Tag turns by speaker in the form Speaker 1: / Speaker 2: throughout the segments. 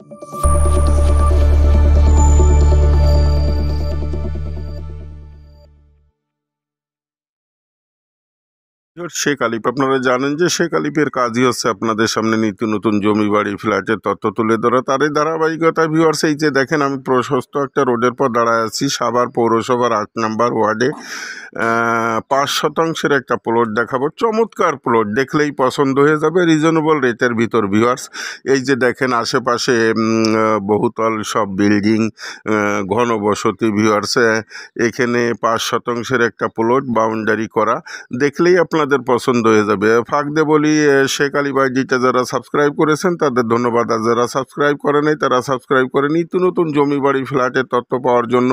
Speaker 1: শেখ আলিফ, আপনারা জানেন যে শেখ আলিফের কাজই হচ্ছে আপনাদের সামনে নিত্য নতুন জমি বাড়ি ফ্ল্যাটের তথ্য তুলে ধরা। তারই ধারাবাহিকতা ভিউয়ার্স, এই যে দেখেন আমি প্রশস্ত একটা রোডের পর দাঁড়ায় আছি। সাভার পৌরসভার 8 নম্বর ওয়ার্ডে 5% একটা প্লট দেখাবো। চমৎকার প্লট, দেখলেই পছন্দ হয়ে যাবে, রিজনেবল রেটের ভিতর ভিউয়ার্স। এই যে দেখেন আশেপাশে বহুতল সব বিল্ডিং, ঘনবসতি ভিউয়ার্স। এখানে 5% একটা প্লট বাউন্ডারি করা, দেখলেই আপনাদের পছন্দ হয়ে যাবে। ফাঁক দিয়ে বলি, শেখ আলী বাইডিটা যারা সাবস্ক্রাইব করেছেন তাদের ধন্যবাদ, আর যারা সাবস্ক্রাইব করে নাই তারা সাবস্ক্রাইব করে নিত্য নতুন জমি বাড়ি ফ্ল্যাটের তথ্য পাওয়ার জন্য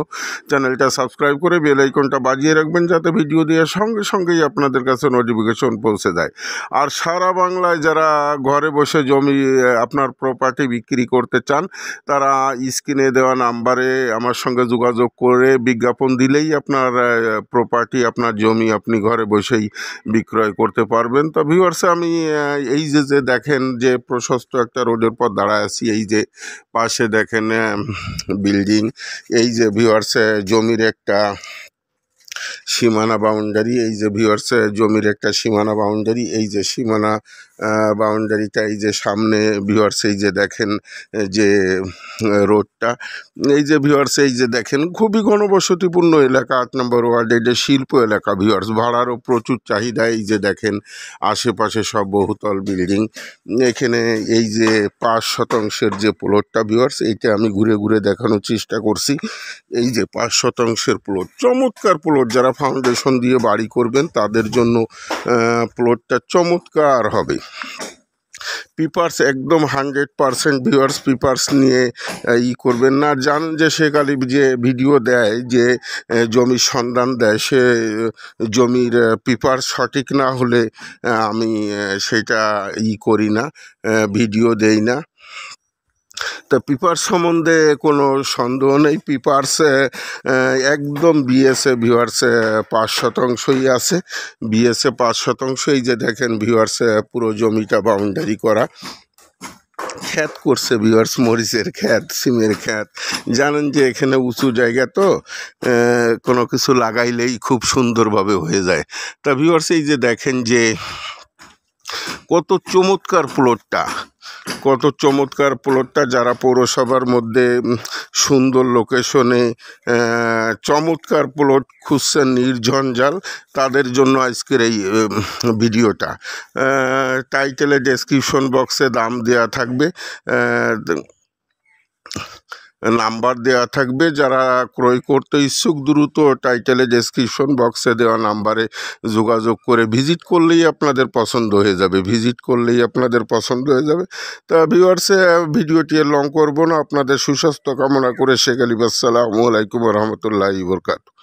Speaker 1: চ্যানেলটা সাবস্ক্রাইব করে বেল আইকনটা বাজিয়ে রাখবেন, যাতে ভিডিও দেওয়ার সঙ্গে সঙ্গেই আপনাদের কাছে নোটিফিকেশন পৌঁছে যায়। আর সারা বাংলায় যারা ঘরে বসে জমি আপনার প্রপার্টি বিক্রি করতে চান, তারা স্ক্রিনে দেওয়া নাম্বারে আমার সঙ্গে যোগাযোগ করে বিজ্ঞাপন দিলেই আপনার প্রপার্টি, আপনার জমি আপনি ঘরে বসেই বিক্রয় করতে পারবেন। তো ভিউয়ার্স, আমি এই যে দেখেন যে প্রশস্ত একটা রোডের পর দাঁড়ায় আছি, এই যে পাশে দেখেন বিল্ডিং, এই যে ভিউয়ার্স জমির একটা সীমানা বাউন্ডারি, এই যে ভিউয়ার্স জমির একটা সীমানা বাউন্ডারি, এই যে সীমানা বাউন্ডারিটা, এই যে সামনে ভিউয়ার্স এই যে দেখেন যে রোডটা, এই যে ভিউয়ার্স এই যে দেখেন খুবই ঘনবসতিপূর্ণ এলাকা 8 নম্বর ওয়ার্ড। এটা শিল্প এলাকা ভিউয়ার্স, ভাড়ারও প্রচুর চাহিদা। এই যে দেখেন আশেপাশে সব বহুতল বিল্ডিং। এখানে এই যে 5% যে প্লটটা ভিউয়ার্স, এইটা আমি ঘুরে ঘুরে দেখানোর চেষ্টা করছি। এই যে 5% প্লট, চমৎকার প্লট। যারা ফাউন্ডেশন দিয়ে বাড়ি করবেন তাদের জন্য প্লটটা চমৎকার হবে। পেপারস একদম 100% ভিউয়ার্স, পেপারস নিয়ে করবেন না। জানেন যে শেখ আলিফ যে ভিডিও দেয়, যে জমির সন্ধান দেয়, সে জমির পেপার সঠিক না হলে আমি সেটা করি না, ভিডিও দেই না। তা পেপার সম্বন্ধে কোনো সন্দেহ নেই, পেপারস একদম বিএসএ ভিউয়ার্স 5%ই আছে, বিএসএ 5%। এই যে দেখেন ভিউয়ার্স পুরো জমিটা বাউন্ডারি করা, খ্যাত করছে ভিউয়ার্স, মরিচের খ্যাত, সিমের খ্যাত। জানেন যে এখানে উঁচু জায়গা, তো কোনো কিছু লাগাইলেই খুব সুন্দরভাবে হয়ে যায়। তা ভিউয়ার্স এই যে দেখেন যে কত চমৎকার প্লটটা, কত চমৎকার প্লটটা। যারা পৌরসভার মধ্যে সুন্দর লোকেশনে চমৎকার প্লট খুঁজছেন নির্ঝঞ্ঝাল, তাদের জন্য আজকের এই ভিডিওটা। টাইটেলে ডেসক্রিপশন বক্সে দাম দেওয়া থাকবে, নাম্বার দেওয়া থাকবে। যারা ক্রয় করতে ইচ্ছুক দ্রুত টাইটেলে ডেসক্রিপশন বক্সে দেওয়া নাম্বারে যোগাযোগ করে ভিজিট করলেই আপনাদের পছন্দ হয়ে যাবে, ভিজিট করলেই আপনাদের পছন্দ হয়ে যাবে। তা ভিউয়ার্সে ভিডিওটি লং করব না, আপনাদের সুস্বাস্থ্য কামনা করে শেখ আলিফ, আসসালামু আলাইকুম রহমতুল্লাহি বরকাতুহু।